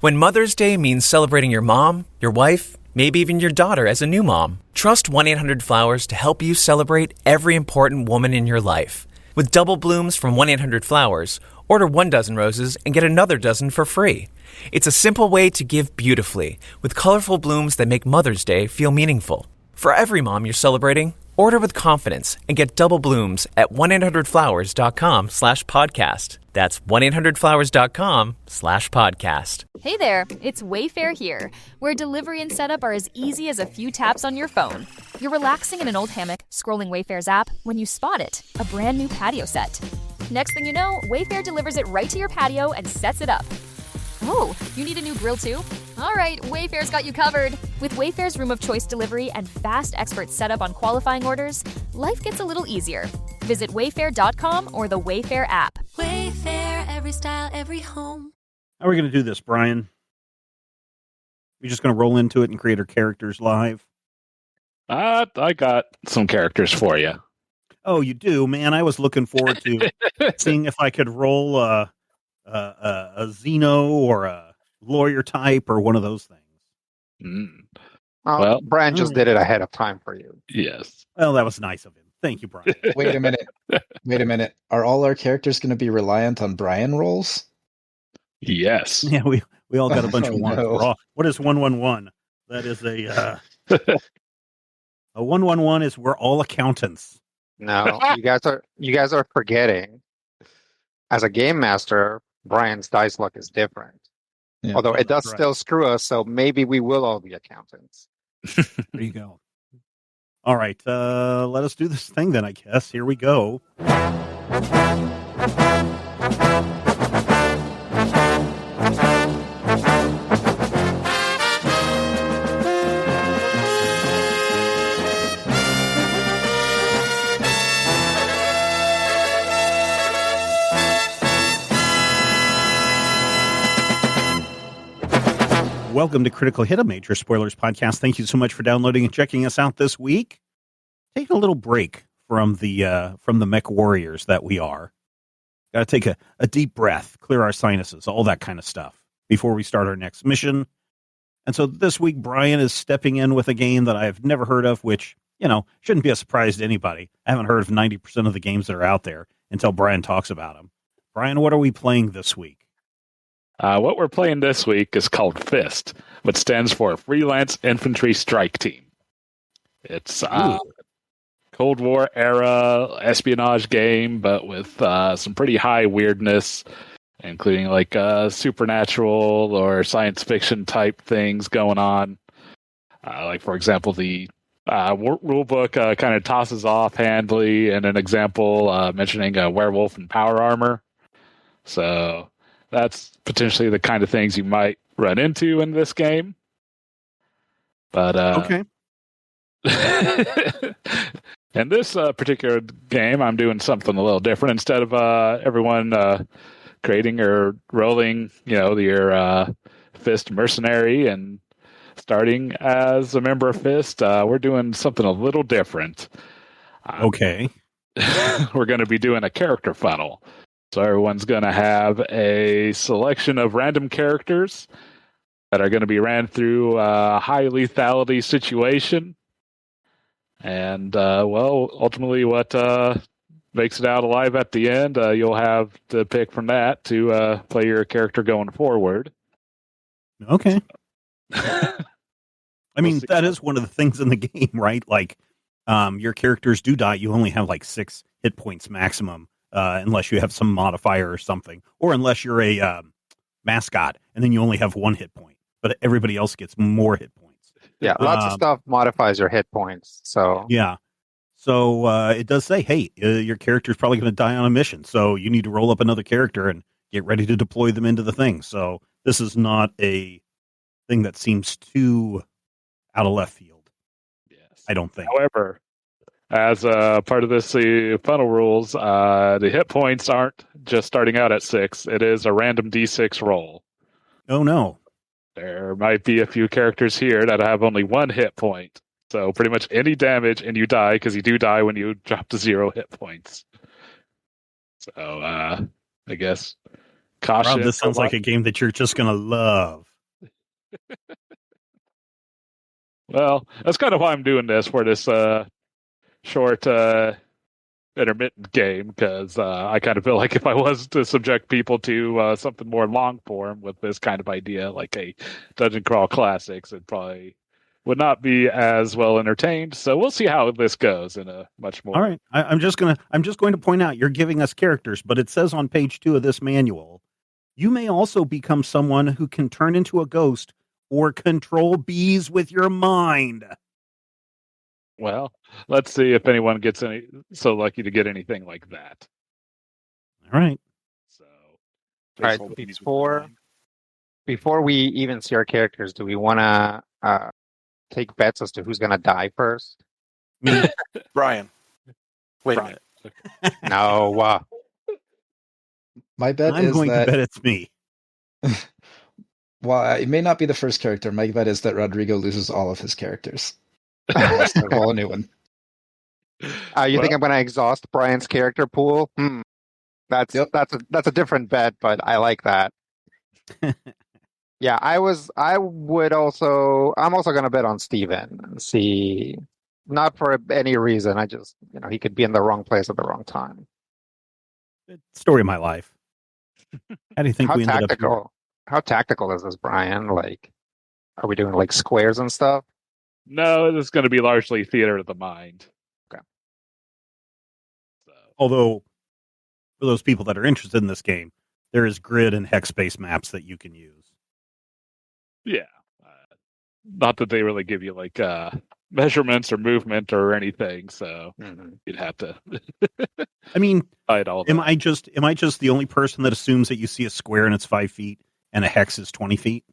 When Mother's Day means celebrating your mom, your wife, maybe even your daughter as a new mom, trust 1-800-Flowers to help you celebrate every important woman in your life. With double blooms from 1-800-Flowers, order 1 dozen roses and get another dozen for free. It's a simple way to give beautifully, with colorful blooms that make Mother's Day feel meaningful. For every mom you're celebrating, order with confidence and get double blooms at 1-800-Flowers.com/podcast. That's 1-800-Flowers.com/podcast. Hey there, it's Wayfair here, where delivery and setup are as easy as a few taps on your phone. You're relaxing in an old hammock, scrolling Wayfair's app, when you spot it, a brand new patio set. Next thing you know, Wayfair delivers it right to your patio and sets it up. Oh, you need a new grill too? All right, Wayfair's got you covered. With Wayfair's Room of Choice delivery and fast expert setup on qualifying orders, life gets a little easier. Visit wayfair.com or the Wayfair app. Wayfair, every style, every home. How are we going to do this, Brian? We're just going to roll into it and create our characters live? I got some characters for you. Oh, you do? Man, I was looking forward to seeing if I could roll a Xeno or a lawyer type or one of those things. Well, Brian just did it ahead of time for you. Yes. Well, that was nice of him. Thank you, Brian. Wait a minute. Are all our characters going to be reliant on Brian rolls? Yes. Yeah, we all got a bunch of ones. No. What is 111? That is a 111 is we're all accountants. No, you guys are forgetting. As a game master, Brian's dice luck is different. Yeah. Although it does Right. still screw us, so maybe we will all be accountants. There you go. All right, let us do this thing then, I guess. Here we go. Welcome to Critical Hit, a Major Spoilers podcast. Thank you so much for downloading and checking us out this week. Taking a little break from the mech warriors that we are. Got to take a deep breath, clear our sinuses, all that kind of stuff before we start our next mission. And so this week, Brian is stepping in with a game that I've never heard of, which, shouldn't be a surprise to anybody. I haven't heard of 90% of the games that are out there until Brian talks about them. Brian, what are we playing this week? What we're playing this week is called F.I.S.T, which stands for Freelance Infantry Strike Team. It's Cold War era espionage game, but with some pretty high weirdness, including like supernatural or science fiction type things going on. Like, for example, the rule book kind of tosses off handily in an example mentioning a werewolf and power armor. So that's potentially the kind of things you might run into in this game. But Okay. in this particular game, I'm doing something a little different. Instead of everyone creating or rolling, your F.I.S.T mercenary and starting as a member of F.I.S.T, we're doing something a little different. Okay. We're going to be doing a character funnel. So everyone's going to have a selection of random characters that are going to be ran through a high lethality situation. And, ultimately what makes it out alive at the end, you'll have to pick from that to play your character going forward. Okay. I mean, that is one of the things in the game, right? Like, your characters do die. You only have like 6 hit points maximum. Unless you have some modifier or something, or unless you're a mascot, and then you only have 1 hit point, but everybody else gets more hit points. Yeah, lots of stuff modifies your hit points. So yeah, so it does say, hey, your character's probably going to die on a mission, so you need to roll up another character and get ready to deploy them into the thing. So this is not a thing that seems too out of left field. Yes, I don't think. However, as part of this funnel rules, the hit points aren't just starting out at 6. It is a random D6 roll. Oh, no. There might be a few characters here that have only 1 hit point. So pretty much any damage and you die, because you do die when you drop to 0 hit points. So I guess caution. Rob, this sounds like a game that you're just going to love. Well, that's kind of why I'm doing this for this short intermittent game, because I kind of feel like if I was to subject people to something more long form with this kind of idea, like a Dungeon Crawl Classics, it probably would not be as well entertained. So we'll see how this goes in a much more. All right, I'm just going to point out you're giving us characters, but it says on page 2 of this manual, you may also become someone who can turn into a ghost or control bees with your mind. Well, let's see if anyone gets so lucky to get anything like that. All right. So, All right, before we even see our characters, do we want to take bets as to who's going to die first? Me. Brian. Wait Brian. a minute. No. My bet I'm is going that. to bet it's me. Well, it may not be the first character. My bet is that Rodrigo loses all of his characters. And has to roll a new one. You think I'm going to exhaust Brian's character pool? That's a different bet, but I like that. Yeah, I'm also going to bet on Steven and see, not for any reason. I just, he could be in the wrong place at the wrong time. Story of my life. How do you think we ended up here? How tactical is this, Brian? Like, are we doing like squares and stuff? No, it's going to be largely theater of the mind. Okay. So. Although, for those people that are interested in this game, there is grid and hex-based maps that you can use. Yeah. Not that they really give you like measurements or movement or anything, so you'd have to. I mean, all am I just the only person that assumes that you see a square and it's 5 feet and a hex is 20 feet?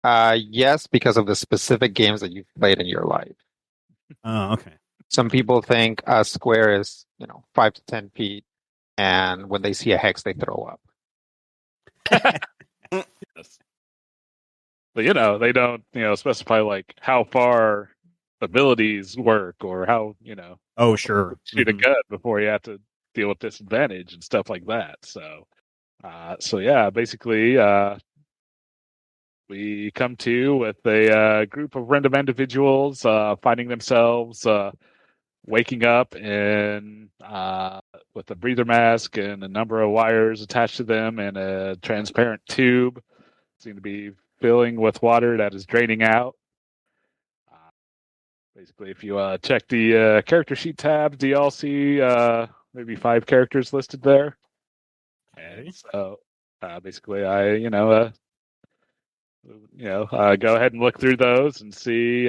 Yes, because of the specific games that you've played in your life. Oh, okay. Some people think a square is 5 to 10 feet, and when they see a hex, they throw up. Yes. But they don't specify like how far abilities work or how Oh, sure. shoot a gun before you have to deal with disadvantage and stuff like that. So yeah, basically we come to with a group of random individuals finding themselves waking up in with a breather mask and a number of wires attached to them and a transparent tube seem to be filling with water that is draining out. Basically, if you check the character sheet tab, do you all see maybe 5 characters listed there? Okay. And so basically, I go ahead and look through those and see,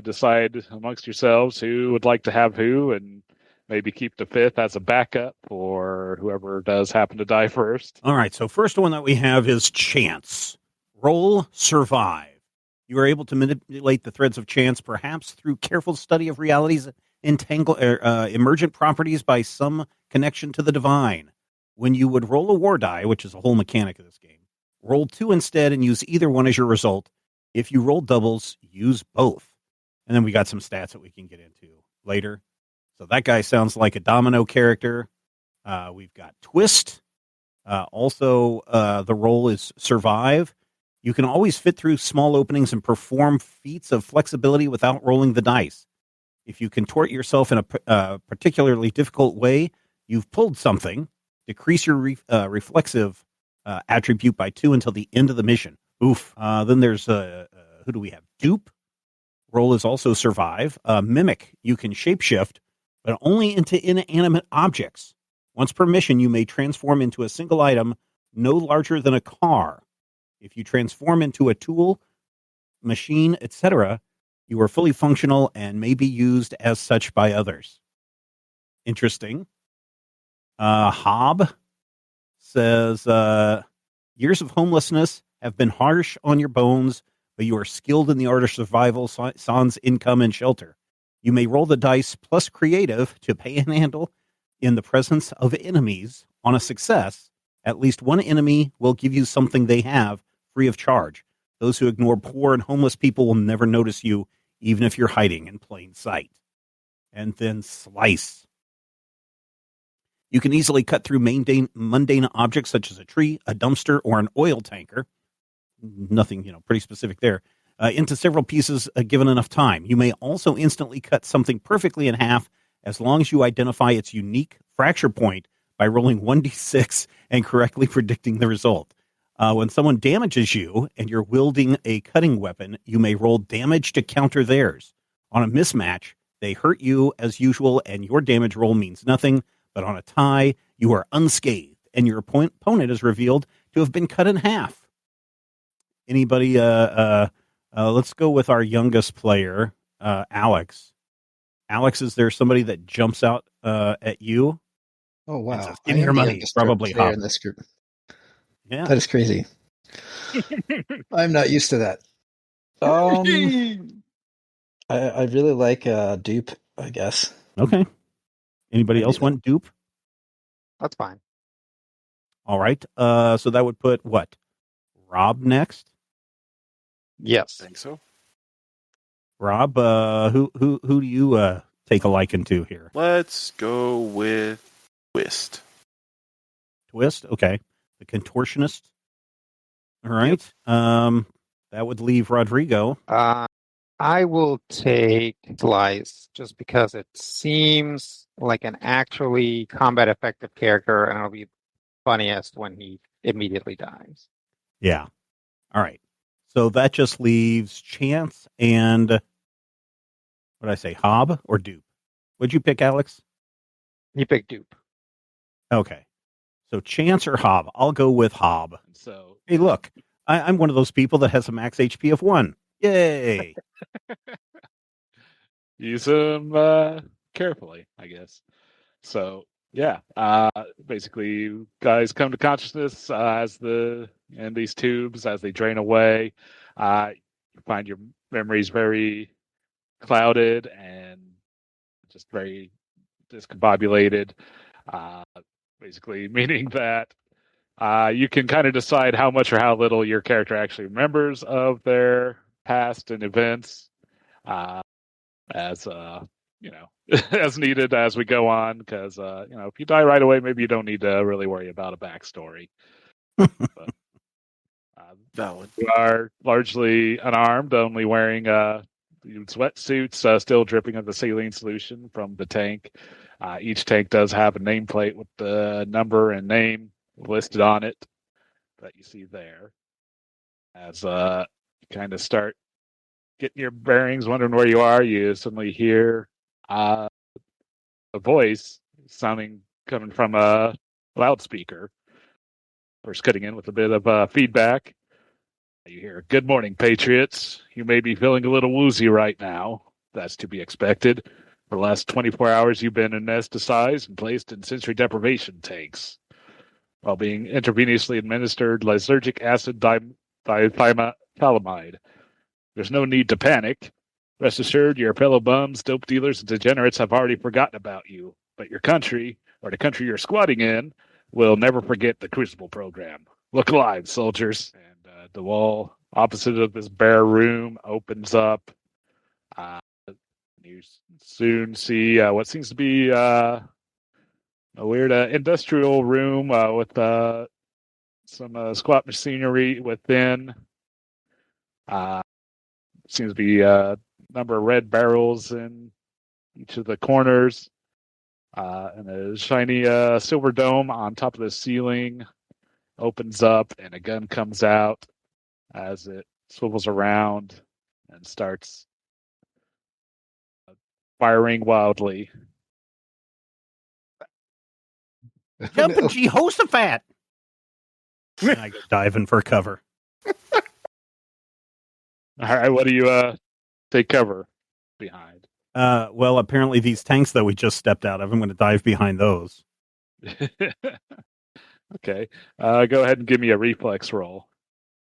decide amongst yourselves who would like to have who, and maybe keep the 5th as a backup for whoever does happen to die first. All right. So first one that we have is chance. Roll survive. You are able to manipulate the threads of chance, perhaps through careful study of reality's emergent properties by some connection to the divine. When you would roll a war die, which is a whole mechanic of this game, roll 2 instead and use either one as your result. If you roll doubles, use both. And then we got some stats that we can get into later. So that guy sounds like a domino character. We've got twist. Also, the role is survive. You can always fit through small openings and perform feats of flexibility without rolling the dice. If you contort yourself in a particularly difficult way, you've pulled something. Decrease your reflexive attribute by 2 until the end of the mission. Oof. Then there's, who do we have? Dupe. Roll is also survive. Mimic. You can shapeshift, but only into inanimate objects. Once per mission, you may transform into a single item no larger than a car. If you transform into a tool, machine, etc., you are fully functional and may be used as such by others. Interesting. Hob says, years of homelessness have been harsh on your bones, but you are skilled in the art of survival, sans income, and shelter. You may roll the dice plus creative to panhandle in the presence of enemies. On a success, at least one enemy will give you something they have free of charge. Those who ignore poor and homeless people will never notice you, even if you're hiding in plain sight. And then slice. You can easily cut through mundane objects such as a tree, a dumpster, or an oil tanker. nothing, pretty specific there, into several pieces given enough time. You may also instantly cut something perfectly in half as long as you identify its unique fracture point by rolling 1d6 and correctly predicting the result. When someone damages you and you're wielding a cutting weapon, you may roll damage to counter theirs. On a mismatch, they hurt you as usual and your damage roll means nothing, but on a tie, you are unscathed and your opponent is revealed to have been cut in half. Anybody, let's go with our youngest player, Alex. Alex, is there somebody that jumps out at you? Oh, wow. Says, give me your money. Probably Hob. In this group. Yeah. That is crazy. I'm not used to that. I really like dupe, I guess. Okay. Anybody else want dupe? That's fine. All right. So that would put what? Rob next? Yes. I think so. Rob, who do you take a liking to here? Let's go with Twist. Twist? Okay. The contortionist. All right. Yep. That would leave Rodrigo. I will take Slice just because it seems like an actually combat effective character, and it'll be funniest when he immediately dies. Yeah. All right. So that just leaves Chance and what did I say? Hob or Dupe? What'd you pick, Alex? You pick Dupe. Okay. So Chance or Hob? I'll go with Hob. So hey, look, I'm one of those people that has a max HP of 1. Yay! Use them carefully, I guess. So yeah, basically, guys come to consciousness in these tubes as they drain away. You find your memories very clouded and just very discombobulated. Basically, meaning that you can kind of decide how much or how little your character actually remembers of their past and events, as as needed as we go on. Because if you die right away, maybe you don't need to really worry about a backstory. But, Valid. you are largely unarmed, only wearing sweatsuits, still dripping of the saline solution from the tank. Each tank does have a nameplate with the number and name listed on it that you see there. As you kind of start getting your bearings, wondering where you are, you suddenly hear a voice coming from a loudspeaker. First cutting in with a bit of feedback. You hear, "Good morning, Patriots. You may be feeling a little woozy right now. That's to be expected. For the last 24 hours, you've been anesthetized and placed in sensory deprivation tanks while being intravenously administered lysergic acid diethylamide. There's no need to panic. Rest assured, your fellow bums, dope dealers, and degenerates have already forgotten about you. But your country, or the country you're squatting in, will never forget the Crucible program. Look alive, soldiers." And the wall opposite of this bare room opens up. You soon see what seems to be a weird industrial room with some squat machinery within. Seems to be a number of red barrels in each of the corners, and a shiny silver dome on top of the ceiling opens up, and a gun comes out as it swivels around and starts firing wildly. Jumping Jehoshaphat! And I go diving for cover. All right, what do you take cover behind? Well, apparently these tanks that we just stepped out of, I'm going to dive behind those. Okay. Go ahead and give me a reflex roll.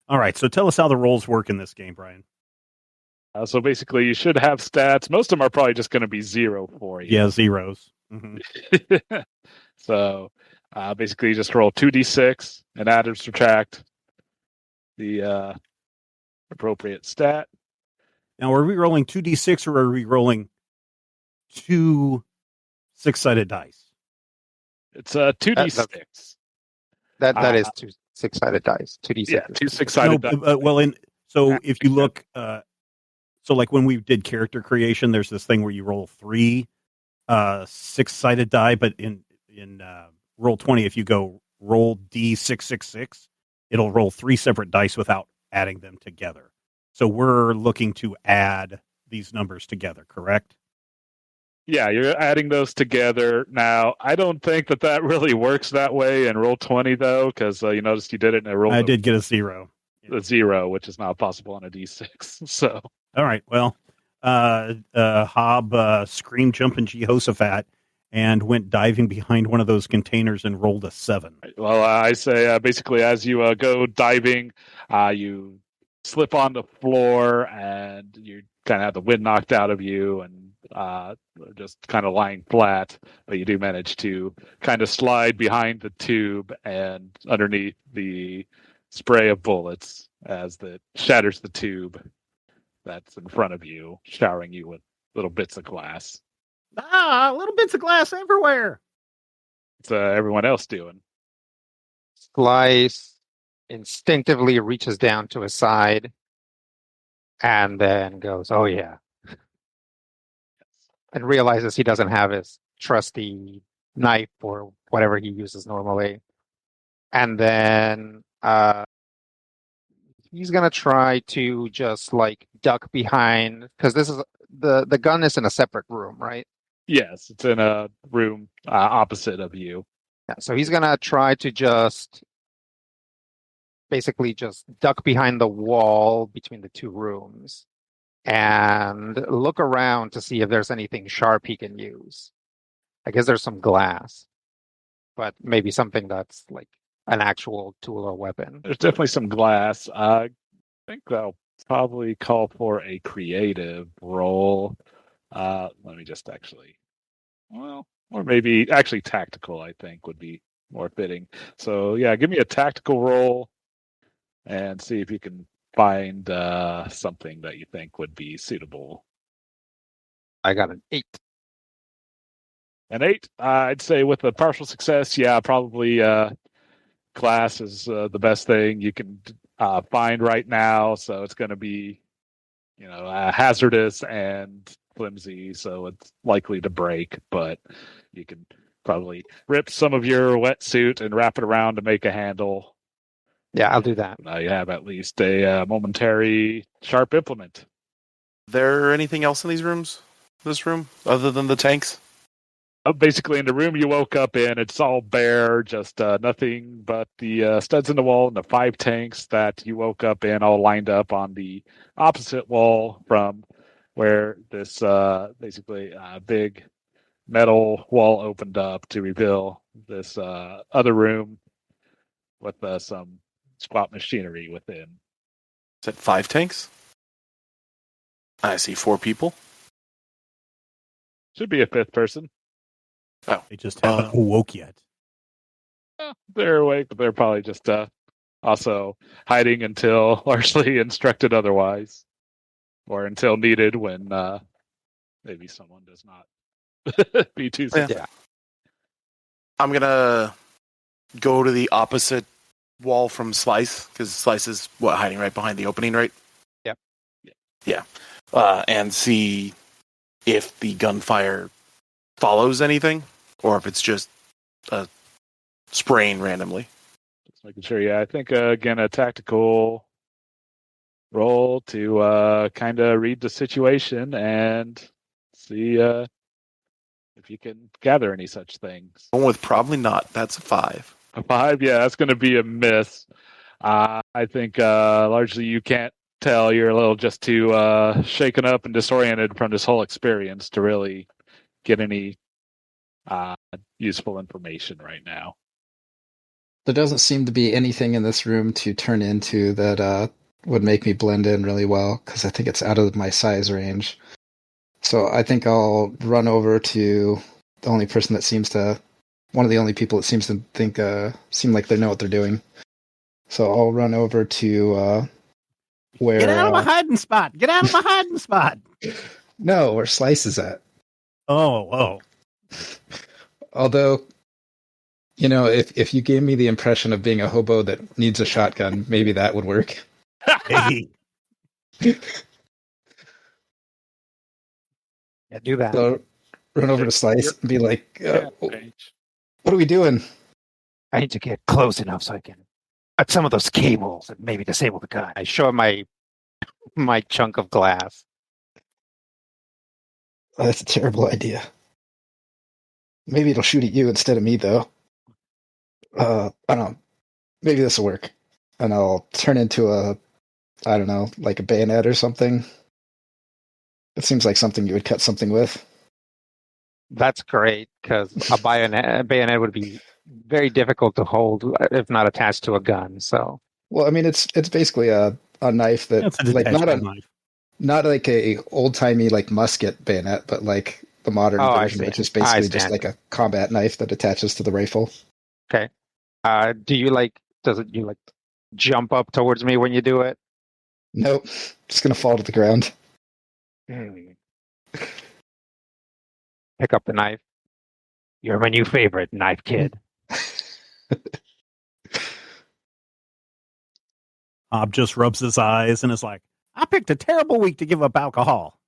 All right, so tell us how the rolls work in this game, Brian. So basically, you should have stats. Most of them are probably just going to be 0 for you. Yeah, zeros. Mm-hmm. So basically, you just roll 2d6 and add or subtract the appropriate stat. Now, are we rolling 2d6 or are we rolling 2 6-sided dice? It's 2d6. That is 2 six-sided dice, 2d6. Yeah, two six-sided dice. If you look, so like when we did character creation, there's this thing where you roll 3 six-sided die, but in Roll20, if you go roll D666, it'll roll 3 separate dice without adding them together. So we're looking to add these numbers together, correct? Yeah, you're adding those together. Now, I don't think that really works that way in Roll20, though, because you noticed you did it in a roll. I did get a 0. A 0, which is not possible on a D6. So, all right, well, Hob screamed jumping Jehoshaphat and went diving behind one of those containers and rolled a 7. Well, I say basically as you go diving, you slip on the floor and you kind of have the wind knocked out of you and just kind of lying flat, but you do manage to kind of slide behind the tube and underneath the spray of bullets as it shatters the tube that's in front of you, showering you with little bits of glass. Little bits of glass everywhere. What's everyone else doing? Slice instinctively reaches down to his side and then goes, oh yeah. And realizes he doesn't have his trusty knife or whatever he uses normally. And then he's going to try to just like duck behind, because this is the gun is in a separate room, right? Yes, it's in a room opposite of you. Yeah, so he's going to try to just basically just duck behind the wall between the two rooms and look around to see if there's anything sharp he can use. I guess there's some glass, but maybe something that's like an actual tool or weapon. There's definitely some glass. I think that'll probably call for a creative roll. Let me just or maybe actually tactical, I think would be more fitting. So yeah, give me a tactical roll and see if you can find something that you think would be suitable. I got an 8. An 8? I'd say with a partial success, yeah, probably glass is the best thing you can find right now. So it's going to be, hazardous and flimsy, so it's likely to break, but you can probably rip some of your wetsuit and wrap it around to make a handle. Yeah, I'll do that. Now you have at least a momentary sharp implement. There anything else in these rooms? This room, other than the tanks? Basically, in the room you woke up in, it's all bare, just nothing but the studs in the wall and the 5 tanks that you woke up in, all lined up on the opposite wall from where this basically big metal wall opened up to reveal this other room with some squat machinery within. Is that 5 tanks? I see 4 people. Should be a 5th person. Oh, they just haven't awoke yet. They're awake, but they're probably just also hiding until largely instructed otherwise, or until needed when maybe someone does not be too. Yeah. I'm gonna go to the opposite wall from Slice, because Slice is hiding right behind the opening, right? Yep. Yeah. And see if the gunfire follows anything, or if it's just spraying randomly. Just making sure. Yeah, I think again a tactical roll to kind of read the situation and see if you can gather any such things. Going with probably not. That's a 5. A 5, yeah, that's going to be a miss. I think largely you can't tell. You're a little just too shaken up and disoriented from this whole experience to really get any useful information right now. There doesn't seem to be anything in this room to turn into that would make me blend in really well, because I think it's out of my size range. So I think I'll run over to the only person that seems to, one of the only people that seems to think, seem like they know what they're doing. So I'll run over to where... Get out of my hiding spot! Get out of my hiding spot! No, where Slice is at. Oh. Although, If you gave me the impression of being a hobo that needs a shotgun, maybe that would work. Hey. Yeah, do that. So run over to Slice and be like, what are we doing? I need to get close enough so I can cut some of those cables and maybe disable the gun. I show him my chunk of glass. Oh, that's a terrible idea. Maybe it'll shoot at you instead of me, though. I don't know. Maybe this will work. And I'll turn into like a bayonet or something. It seems like something you would cut something with. That's great, because a bayonet would be very difficult to hold if not attached to a gun. So, well, I mean, it's basically a knife that It's a like detachable knife. not like a old timey like musket bayonet, but like the modern version, which is basically just like a combat knife that attaches to the rifle. Okay. Does it jump up towards me when you do it? Nope. Just gonna fall to the ground. Pick up the knife. You're my new favorite, Knife Kid. Hob just rubs his eyes and is like, I picked a terrible week to give up alcohol.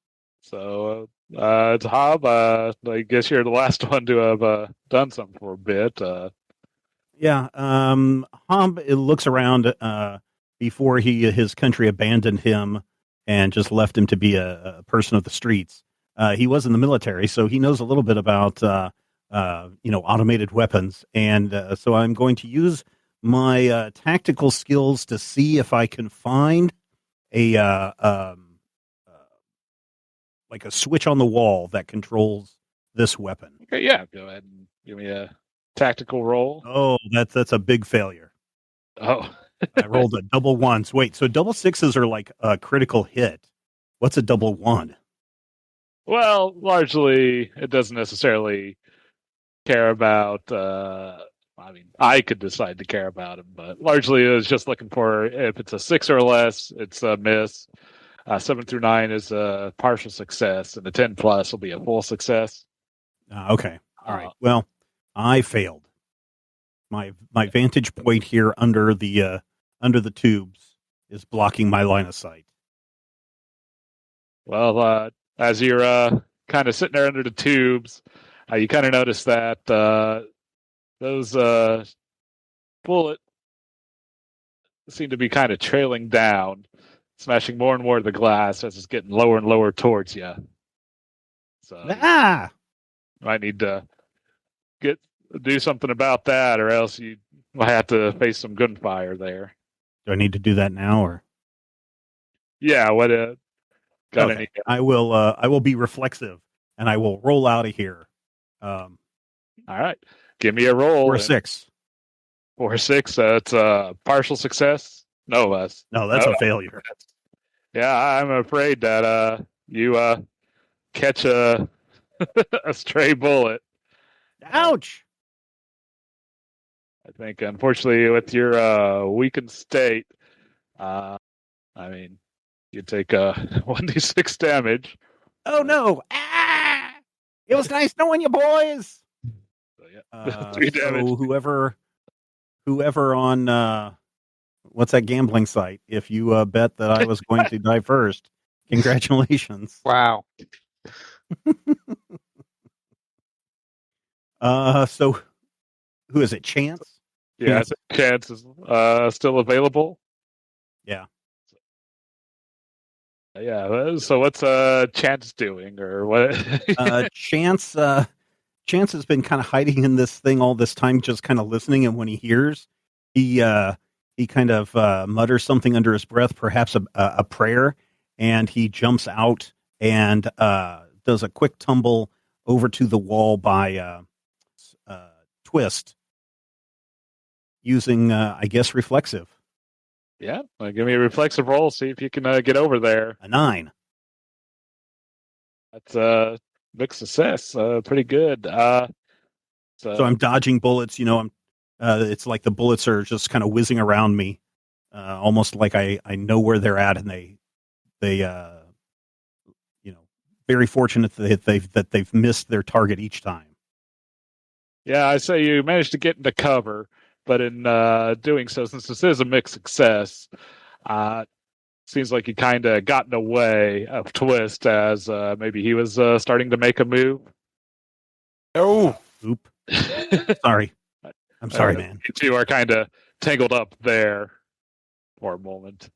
So, it's Hob. I guess you're the last one to have done something for a bit. Yeah. Hob looks around before his country abandoned him and just left him to be a person of the streets. He was in the military, so he knows a little bit about automated weapons, and so I'm going to use my tactical skills to see if I can find a like a switch on the wall that controls this weapon. Okay, yeah, go ahead and give me a tactical roll. Oh, that's a big failure. Oh, I rolled a double ones. Wait, so double sixes are like a critical hit. What's a double one? well, largely it doesn't necessarily care about. I could decide to care about him, but largely it's just looking for if it's a 6 or less, it's a miss. 7 through 9 is a partial success, and a 10 plus will be a full success. Okay, all right. Well, I failed. My vantage point here under the tubes is blocking my line of sight. Well, as you're kind of sitting there under the tubes, you kind of notice that those bullets seem to be kind of trailing down, smashing more and more of the glass as it's getting lower and lower towards you. So you might need to do something about that, or else you might have to face some gunfire there. Do I need to do that now, or? Yeah, what? Got okay. any? I will be reflexive, and I will roll out of here. All right, give me a roll. 4 6. 4 6. That's a partial success. No, that's a failure. Yeah, I'm afraid that you catch a a stray bullet. Ouch! I think, unfortunately, with your weakened state, you take 1d6 damage. Oh no! Ah! It was nice knowing you, boys. So, yeah. 3 damage. So whoever on what's that gambling site? If you bet that I was going to die first, congratulations! Wow. So who is it? Chance? Yeah, Chance is still available. Yeah. Yeah. So what's Chance doing, or what? Chance has been kind of hiding in this thing all this time, just kind of listening. And when he hears, he kind of mutters something under his breath, perhaps a prayer, and he jumps out and does a quick tumble over to the wall by twist, using I guess reflexive. Yeah, give me a reflexive roll. See if you can get over there. A 9. That's a big success. Pretty good. So I'm dodging bullets. It's like the bullets are just kind of whizzing around me, almost like I know where they're at, and they very fortunate that they've missed their target each time. Yeah, I say you managed to get into cover, but in doing so, since this is a mixed success, seems like you kind of got in the way of Twist as maybe he was starting to make a move. Oh, Oop. Sorry. I'm sorry, man. You two are kind of tangled up there for a moment.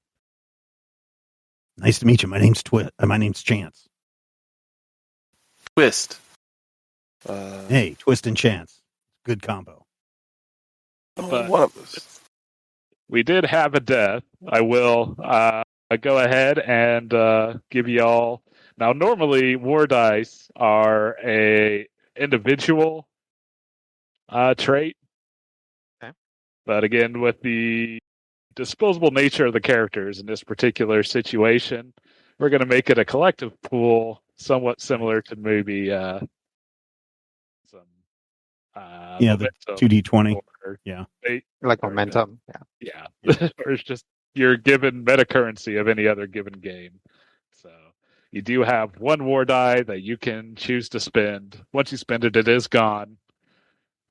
Nice to meet you. My name's my name's Chance. Twist. Hey, Twist and Chance. Good combo. But one of us. we did have a death. I will go ahead and give you all. Now, normally war dice are a individual trait, Okay. but again, with the disposable nature of the characters in this particular situation, we're going to make it a collective pool, somewhat similar to maybe some the 2d20. Yeah, Like momentum. Yeah. Or it's just your given meta currency of any other given game. So you do have one war die that you can choose to spend. Once you spend it, it is gone.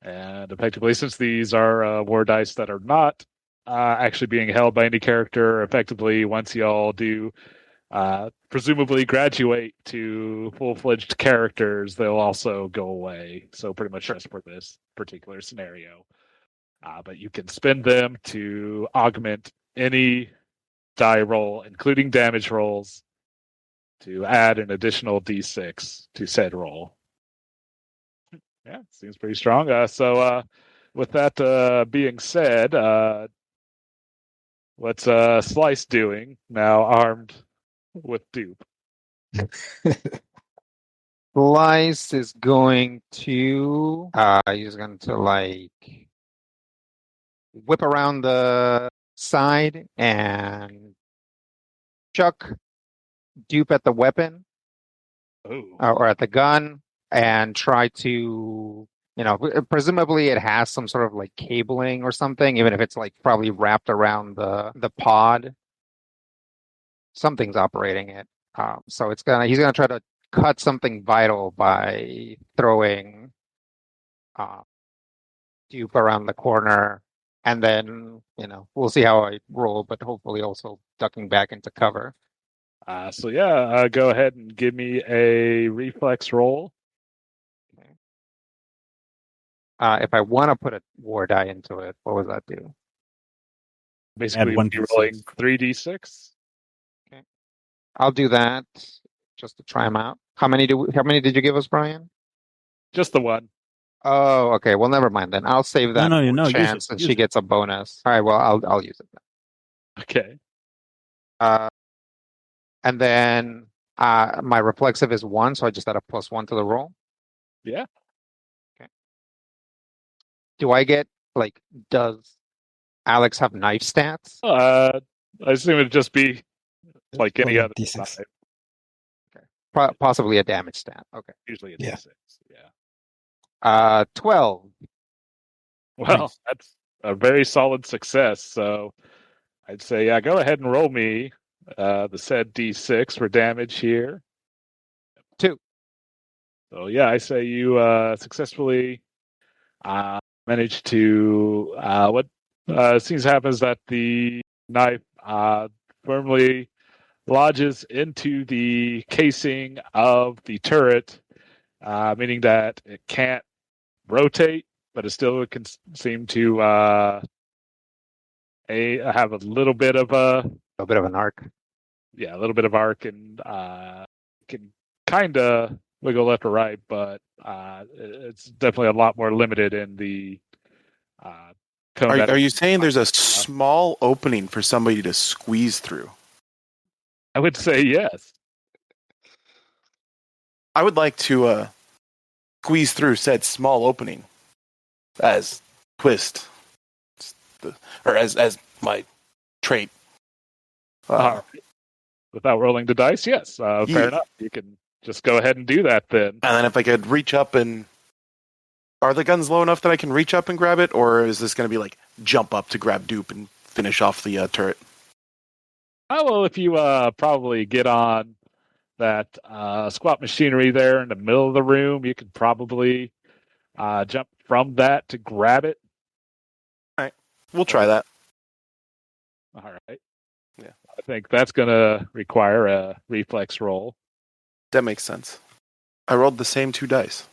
And effectively, since these are war dice that are not actually being held by any character, effectively, once y'all do presumably graduate to full-fledged characters, they'll also go away. So pretty much just for this particular scenario. But you can spend them to augment any die roll, including damage rolls, to add an additional d6 to said roll. Yeah, seems pretty strong. So with that being said, what's Slice doing now armed with dupe? Slice is going to he's going to like whip around the side and chuck dupe at the weapon or at the gun and try to, presumably it has some sort of like cabling or something, even if it's like probably wrapped around the pod. Something's operating it. So he's gonna try to cut something vital by throwing dupe around the corner, and then we'll see how I roll, but hopefully also ducking back into cover. So go ahead and give me a reflex roll. Okay. If I want to put a war die into it, what would that do? Basically, you're rolling 3d6. Okay, I'll do that just to try them out. How many did you give us, Brian? Just the one. Oh, okay. Well, never mind then. I'll save that chance, and she gets a bonus. All right. Well, I'll use it then. Okay. And then my reflexive is 1, so I just add a +1 to the roll. Yeah. Okay. Do I get does Alex have knife stats? I assume it'd just be like any other D6. Okay. Possibly a damage stat. Okay. Usually a D6. Yeah. 12. Well, Nice. That's a very solid success. So I'd say, go ahead and roll me the said D6 for damage here. 2. So I say you successfully managed to what seems to happen is that the knife firmly lodges into the casing of the turret, meaning that it can't rotate, but it still can seem to have a little bit of an arc. Yeah, a little bit of arc, and can kind of wiggle left or right, but it's definitely a lot more limited in the Are you saying there's a small opening for somebody to squeeze through? I would say yes. I would like to squeeze through said small opening as Twist, or as my trait. Without rolling the dice, yes. Fair enough. You can just go ahead and do that then. And then if I could reach up and... Are the guns low enough that I can reach up and grab it? Or is this going to be like jump up to grab dupe and finish off the turret? Well, if you probably get on that squat machinery there in the middle of the room, you could probably jump from that to grab it. All right. We'll try that. All right. Yeah. I think that's going to require a reflex roll. That makes sense. I rolled the same 2 dice.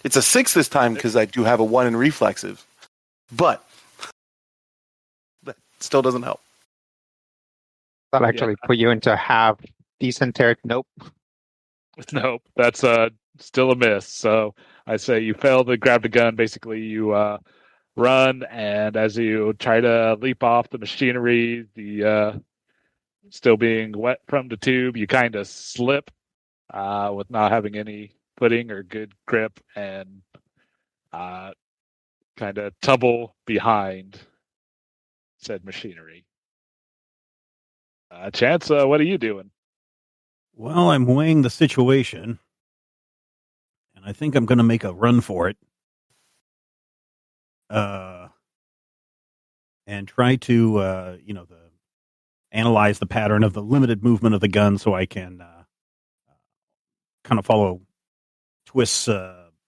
It's a 6 this time because I do have a 1 in reflexive. But that still doesn't help. That actually put you into half decent. Nope. Nope, that's still a miss. So I say you fail to grab the gun. Basically, you run, and as you try to leap off the machinery, the still being wet from the tube, you kind of slip with not having any footing or good grip, and kind of tumble behind said machinery. Chance, what are you doing? Well, I'm weighing the situation, and I think I'm going to make a run for it. And try to, analyze the pattern of the limited movement of the gun so I can kind of follow Twist's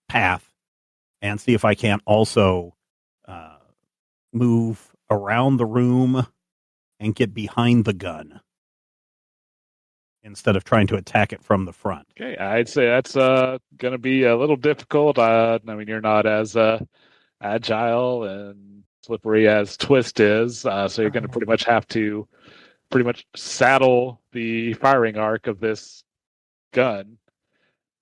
path and see if I can't also move around the room and get behind the gun instead of trying to attack it from the front. Okay, I'd say that's going to be a little difficult. I mean, you're not as agile and slippery as Twist is, so you're going to pretty much have to saddle the firing arc of this gun.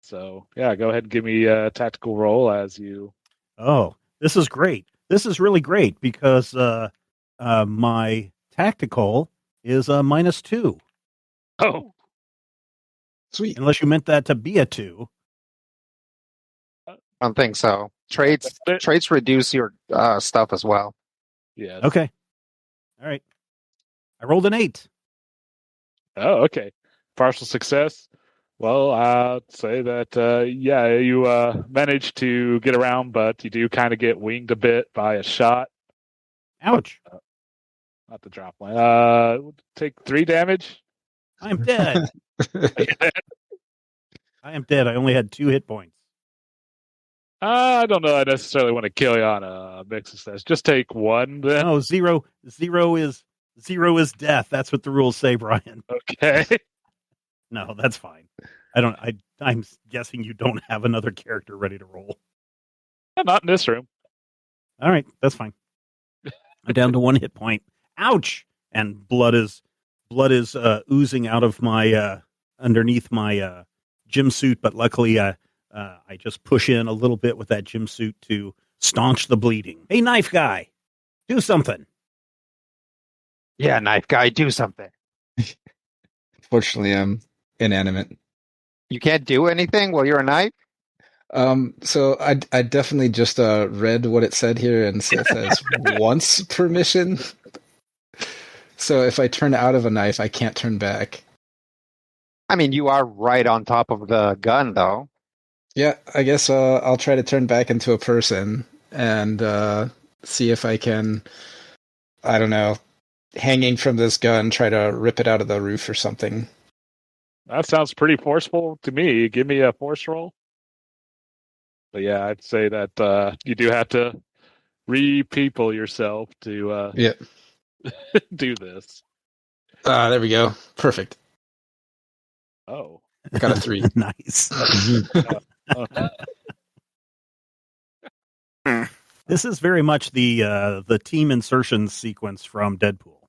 So, yeah, go ahead and give me a tactical roll as you... Oh, this is great. This is really great because my tactical is a -2. Oh, Sweet. Unless you meant that to be a 2. I don't think so. Traits reduce your stuff as well. yes. Okay. All right. I rolled an 8. Oh, okay. Partial success. Well, I'd say that, you managed to get around, but you do kind of get winged a bit by a shot. Ouch. Not the drop line. Take 3 damage. I'm dead. I am dead. I only had 2 hit points. I don't know. I necessarily want to kill you on a mix of success. Just take 1 then. No, zero is death. That's what the rules say, Brian. Okay. No, that's fine. I'm guessing you don't have another character ready to roll. Not in this room. All right, that's fine. I'm down to 1 hit point. Ouch! And blood is oozing out of my underneath my gym suit, but luckily I just push in a little bit with that gym suit to staunch the bleeding. Hey, knife guy, do something. Yeah, knife guy, do something. Fortunately, I'm inanimate. You can't do anything while you're a knife? So I definitely just read what it said here, and it says once per mission. So if I turn out of a knife, I can't turn back. I mean, you are right on top of the gun, though. Yeah, I guess I'll try to turn back into a person and see if I can, I don't know, hanging from this gun, try to rip it out of the roof or something. That sounds pretty forceful to me. Give me a force roll. But yeah, I'd say that you do have to re-people yourself to do this. There we go. Perfect. Oh. Got a 3. Nice. This is very much the team insertion sequence from Deadpool.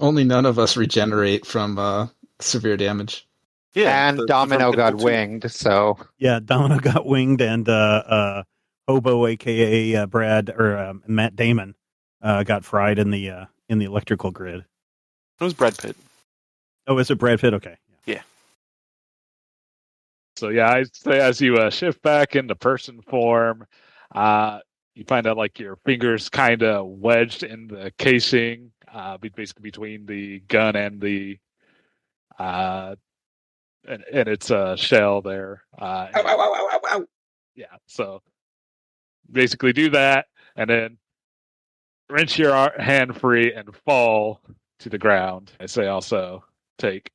Only none of us regenerate from severe damage. Yeah, and Domino got winged, so... Yeah, Domino got winged, and Hobo, a.k.a. Brad, or Matt Damon, got fried in the electrical grid. It was Brad Pitt. Oh, is it Brad Pitt? Okay. Yeah. So yeah, I'd say as you shift back into person form, you find out like your fingers kind of wedged in the casing, basically between the gun and the and its shell there. Ow, ow, ow, ow, ow. Yeah, so basically do that, and then wrench your hand free and fall to the ground. I say also take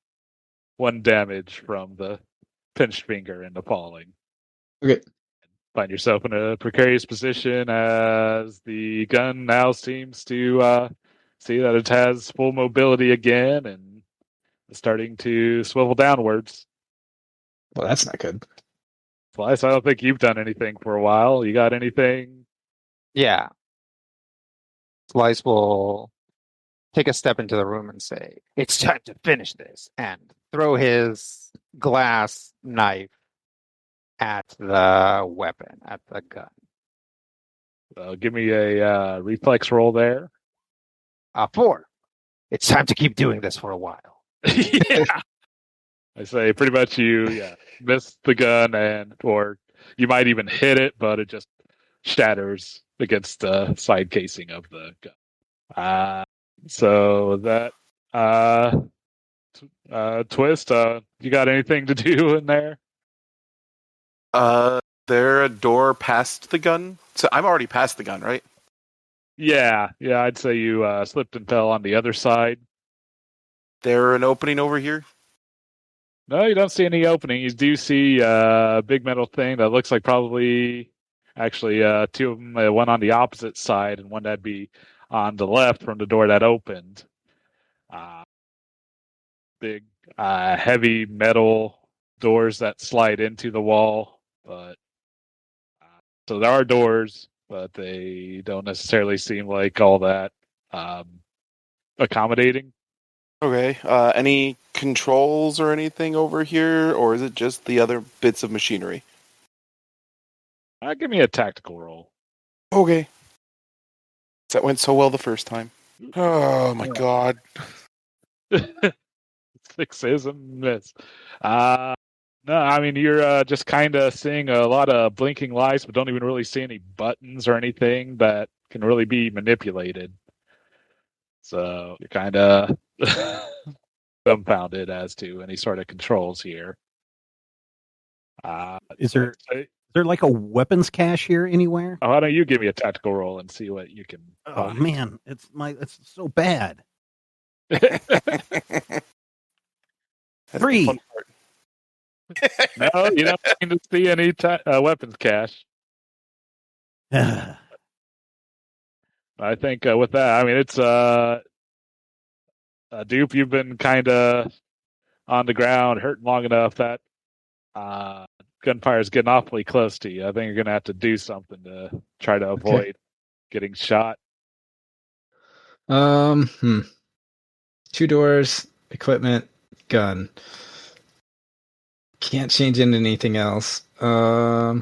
1 damage from the pinched finger in the falling. Okay. find yourself in a precarious position as the gun now seems to see that it has full mobility again and is starting to swivel downwards. Well, that's not good. Slice, I don't think you've done anything for a while. You got anything? Yeah. Slice will take a step into the room and say, "It's time to finish this," and throw his glass knife at the weapon, at the gun. Give me a reflex roll there. 4. It's time to keep doing this for a while. Yeah. I say pretty much you miss the gun or you might even hit it, but it just shatters against the side casing of the gun. So that twist, you got anything to do in there? There a door past the gun? So I'm already past the gun, right? Yeah, I'd say you slipped and fell on the other side. There an opening over here? No, you don't see any opening. You do see a big metal thing that looks like probably actually two of them, one on the opposite side and one that'd be on the left from the door that opened. Big, heavy metal doors that slide into the wall. But so there are doors, but they don't necessarily seem like all that accommodating. Okay. Any controls or anything over here, or is it just the other bits of machinery? Give me a tactical roll. Okay. That went so well the first time. Oh my god. 6 is a miss. No, I mean you're just kind of seeing a lot of blinking lights, but don't even really see any buttons or anything that can really be manipulated. So you're kind of dumbfounded as to any sort of controls here. Is there like a weapons cache here anywhere? Why don't you give me a tactical roll and see what you can find. Man, it's so bad. 3. No, you don't seem to see any weapons cache. I think with that, I mean, it's Dupe, you've been kind of on the ground, hurting long enough that gunfire is getting awfully close to you. I think you're going to have to do something to try to avoid getting shot. 2 doors, equipment, gun. Can't change into anything else. I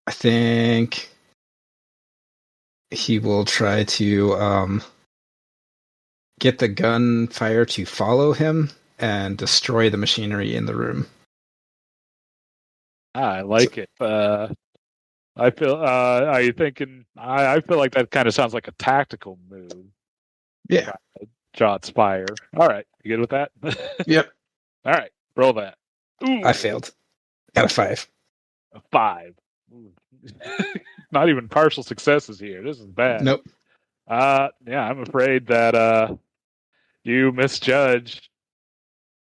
think he will try to get the gunfire to follow him and destroy the machinery in the room. I like it. I feel. Are you thinking? I feel like that kind of sounds like a tactical move. Yeah. Shots fire. All right, you good with that? Yep. All right, roll that. Ooh. I failed. Got a 5. A 5. Not even partial successes here. This is bad. Nope. Yeah, I'm afraid that you misjudged.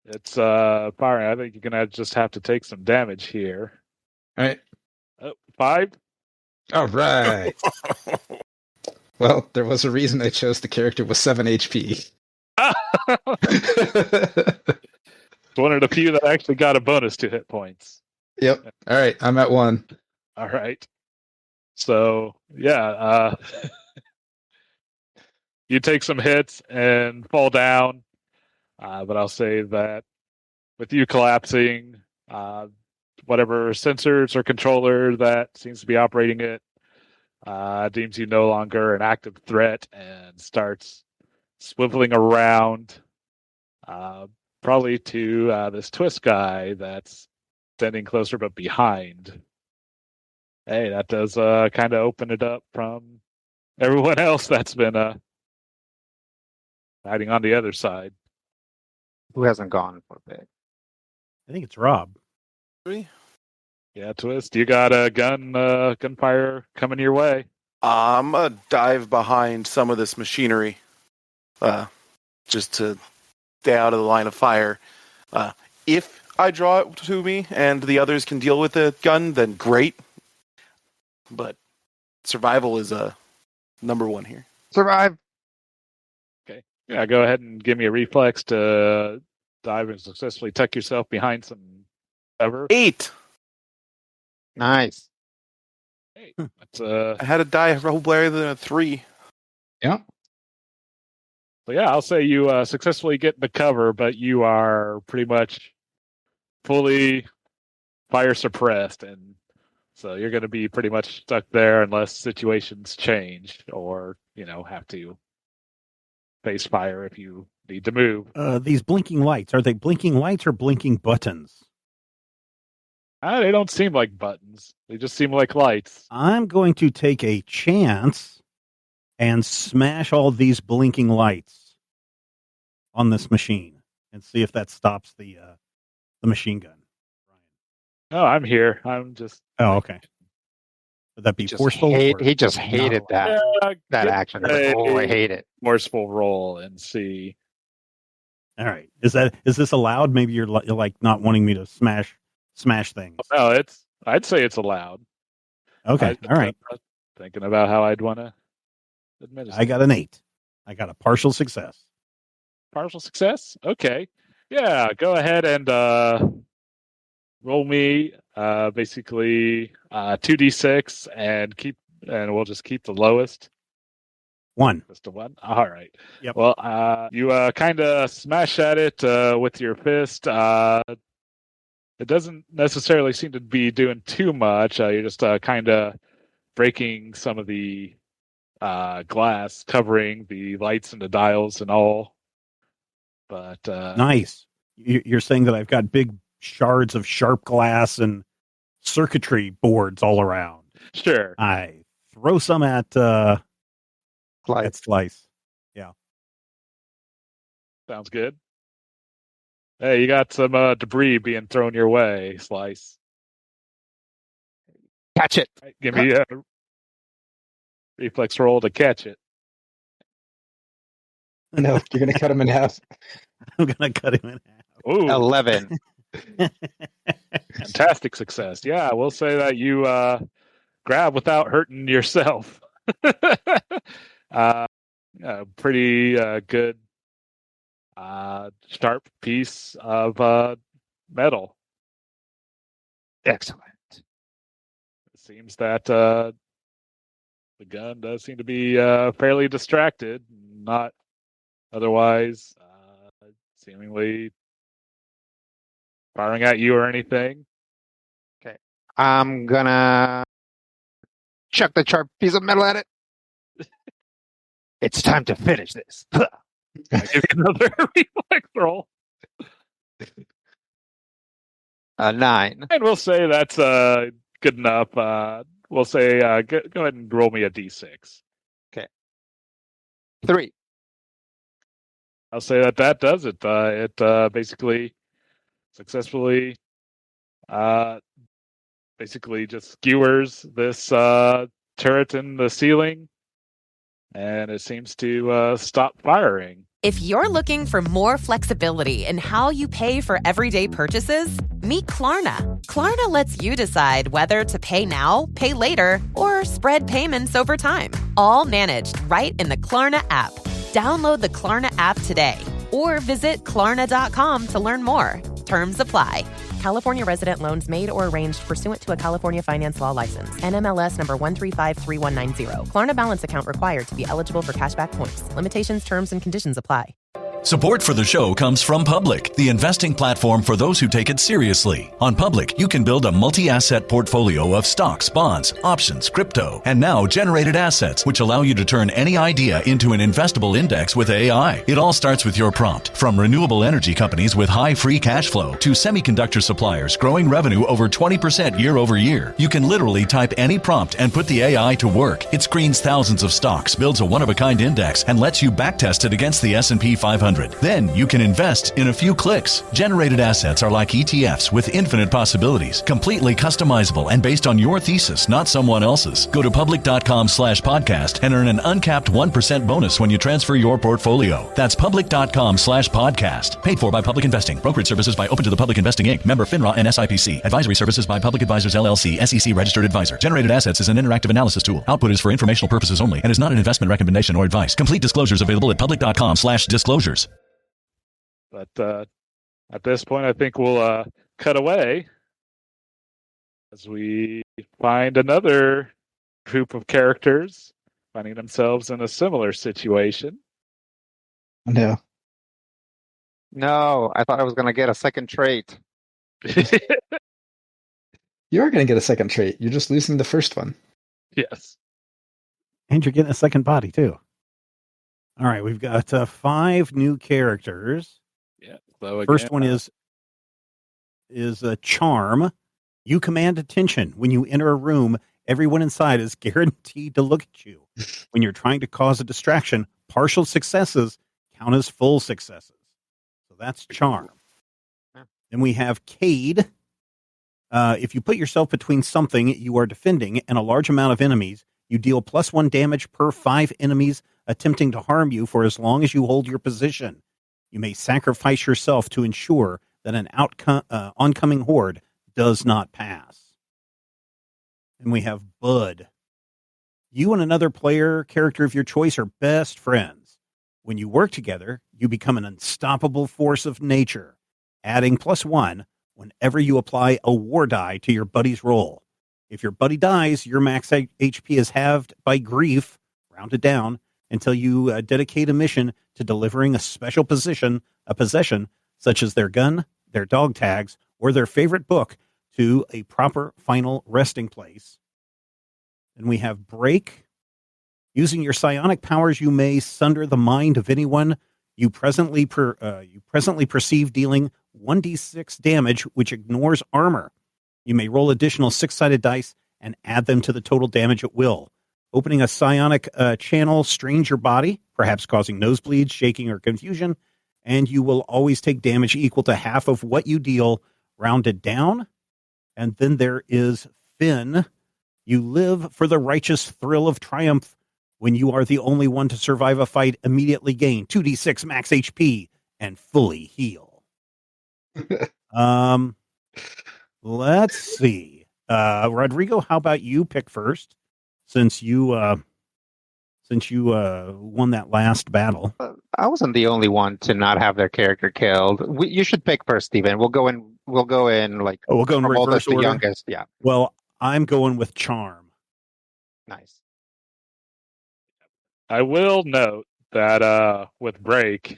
It's firing. I think you're gonna just have to take some damage here. All right. 5. All right. Well, there was a reason I chose the character with 7 HP. It's one of the few that actually got a bonus to hit points. Yep. All right. I'm at 1. All right. So, yeah. You take some hits and fall down. But I'll say that with you collapsing, whatever sensors or controller that seems to be operating it deems you no longer an active threat and starts swiveling around, probably to this twist guy that's standing closer but behind. Hey, that does kind of open it up from everyone else that's been hiding on the other side. Who hasn't gone for a bit? I think it's Rob. Yeah, Twist, you got a gunfire coming your way. I'm gonna dive behind some of this machinery, just to stay out of the line of fire. If I draw it to me and the others can deal with the gun, then great. But survival is number one here. Survive. Okay. Yeah, go ahead and give me a reflex to dive and successfully tuck yourself behind some cover. 8. Nice. Hey, that's I had to die a whole better than a 3. Yeah. So yeah, I'll say you successfully get in the cover, but you are pretty much fully fire suppressed, and so you're going to be pretty much stuck there unless situations change or, have to face fire if you need to move. These blinking lights, are they blinking lights or blinking buttons? They don't seem like buttons. They just seem like lights. I'm going to take a chance and smash all these blinking lights on this machine and see if that stops the machine gun. Oh, I'm here. I'm just... Oh, okay. Would that be forceful? He just hated that action. Oh, I hate it. Forceful roll and see. All right. Is this allowed? Maybe you're like not wanting me to smash things. No, I'd say it's allowed. Okay. All right. Thinking about how I'd want to administer. I got an 8. I got a partial success. Partial success? Okay. Yeah, go ahead and roll me basically 2d6 and we'll just keep the lowest. 1. Just a 1. All right. Yep. Well, you kind of smash at it with your fist. It doesn't necessarily seem to be doing too much. You're just kind of breaking some of the glass, covering the lights and the dials and all. But nice. You're saying that I've got big shards of sharp glass and circuitry boards all around. Sure. I throw some at Slice. Yeah. Sounds good. Hey, you got some debris being thrown your way, Slice. Catch it. Right, give me a reflex roll to catch it. No, you're going to cut him in half. I'm going to cut him in half. Ooh. 11. Fantastic success. Yeah, we'll say that you grab without hurting yourself. Pretty good sharp piece of metal. Excellent. It seems that the gun does seem to be fairly distracted, not otherwise seemingly firing at you or anything. Okay. I'm gonna chuck the sharp piece of metal at it. It's time to finish this. I'll give you another reflex roll. 9. And we'll say that's good enough. We'll say go ahead and roll me a d6. Okay. 3. I'll say that does it. It basically successfully basically just skewers this turret in the ceiling, and it seems to stop firing. If you're looking for more flexibility in how you pay for everyday purchases, meet Klarna. Klarna lets you decide whether to pay now, pay later, or spread payments over time. All managed right in the Klarna app. Download the Klarna app today or visit Klarna.com to learn more. Terms apply. California resident loans made or arranged pursuant to a California finance law license. NMLS number 1353190. Klarna balance account required to be eligible for cashback points. Limitations, terms, and conditions apply. Support for the show comes from Public, the investing platform for those who take it seriously. On Public, you can build a multi-asset portfolio of stocks, bonds, options, crypto, and now generated assets, which allow you to turn any idea into an investable index with AI. It all starts with your prompt. From renewable energy companies with high free cash flow to semiconductor suppliers growing revenue over 20% year over year, you can literally type any prompt and put the AI to work. It screens thousands of stocks, builds a one-of-a-kind index, and lets you backtest it against the S&P 500. 100. Then you can invest in a few clicks. Generated assets are like ETFs with infinite possibilities, completely customizable and based on your thesis, not someone else's. Go to public.com/podcast and earn an uncapped 1% bonus when you transfer your portfolio. That's public.com/podcast. Paid for by Public Investing. Brokerage services by Open to the Public Investing Inc. Member FINRA and SIPC. Advisory services by Public Advisors LLC, SEC registered advisor. Generated assets is an interactive analysis tool. Output is for informational purposes only and is not an investment recommendation or advice. Complete disclosures available at public.com/disclosures. But at this point, I think we'll cut away as we find another group of characters finding themselves in a similar situation. No. No, I thought I was going to get a second trait. You are going to get a second trait. You're just losing the first one. Yes. And you're getting a second body, too. All right, we've got 5 new characters. Yeah. So again, First one is a charm. You command attention. When you enter a room, everyone inside is guaranteed to look at you. When you're trying to cause a distraction, partial successes count as full successes. So that's charm. Then we have Cade. If you put yourself between something you are defending and a large amount of enemies, you deal +1 damage per 5 enemies attempting to harm you for as long as you hold your position. You may sacrifice yourself to ensure that an oncoming horde does not pass. And we have Bud. You and another player character of your choice are best friends. When you work together, you become an unstoppable force of nature, adding +1 whenever you apply a war die to your buddy's roll. If your buddy dies, your max HP is halved by grief, rounded down, until you dedicate a mission to delivering a special possession such as their gun, their dog tags, or their favorite book to a proper final resting place. Then we have Break. Using your psionic powers, you may sunder the mind of anyone you presently perceive, dealing 1d6 damage, which ignores armor. You may roll additional 6-sided dice and add them to the total damage at will. Opening a psionic channel strains your body, perhaps causing nosebleeds, shaking, or confusion, and you will always take damage equal to half of what you deal, rounded down. And then there is Finn. You live for the righteous thrill of triumph. When you are the only one to survive a fight, immediately gain 2d6 max HP and fully heal. Let's see. Rodrigo, how about you pick first? Since you won that last battle. I wasn't the only one to not have their character killed. You should pick first, Steven. We'll go in like we'll go in reverse order. Youngest. Yeah. Well, I'm going with charm. Nice. I will note that with Break,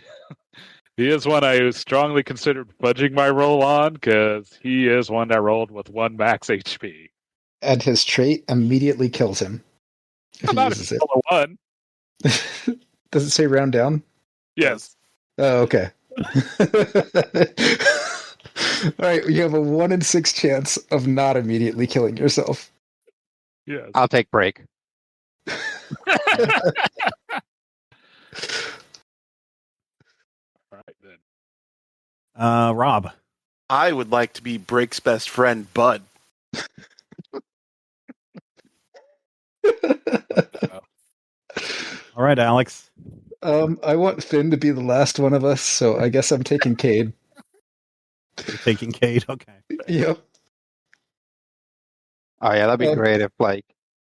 he is one I strongly considered fudging my roll on because he is one that rolled with 1 max HP. And his trait immediately kills him. If he uses it. 1. Does it say round down? Yes. Oh, okay. All right, you have a 1 in 6 chance of not immediately killing yourself. Yes. I'll take Break. All right, then. Rob. I would like to be Break's best friend, Bud. All right, Alex. I want Finn to be the last one of us, so I guess I'm taking Cade. You're taking Cade? Okay. Yep. Oh, yeah, that'd be great if,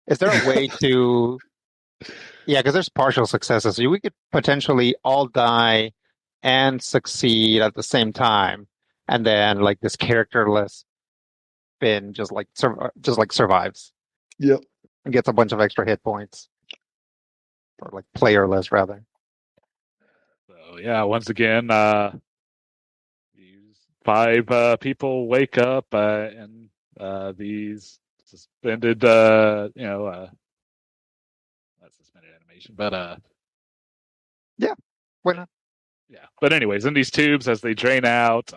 is there a way to... Yeah, because there's partial successes. So we could potentially all die and succeed at the same time. And then, this characterless Finn just survives. Yep. And gets a bunch of extra hit points. Or, playerless, rather. So, yeah, once again, these 5 people wake up and these suspended, not suspended animation, but yeah, why not? Yeah, but anyways, in these tubes, as they drain out,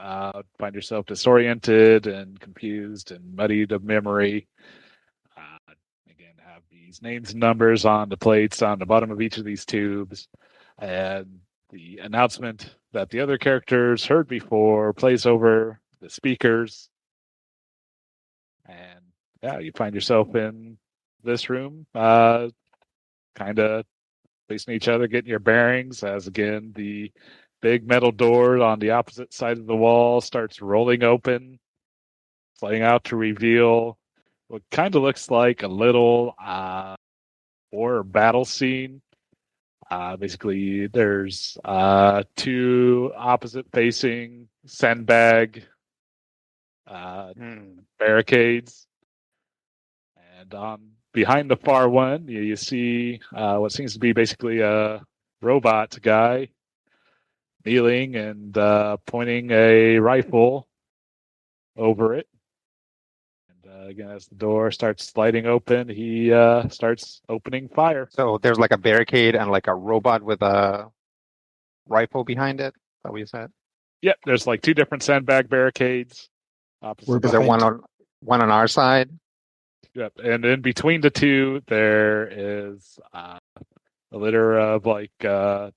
find yourself disoriented and confused and muddied of memory. Again, have these names and numbers on the plates on the bottom of each of these tubes, and the announcement that the other characters heard before plays over the speakers. And yeah, you find yourself in this room, kind of facing each other, getting your bearings, as again, the big metal door on the opposite side of the wall starts rolling open, sliding out to reveal what kind of looks like a little war battle scene. Basically, there's two opposite facing sandbag barricades. And behind the far one, you see what seems to be basically a robot guy kneeling and pointing a rifle over it. And again, as the door starts sliding open, he starts opening fire. So there's like a barricade and like a robot with a rifle behind it. Is that what you said? Yep, there's like two different sandbag barricades. Is there one on our side? Yep, and in between the two, there is a litter of like it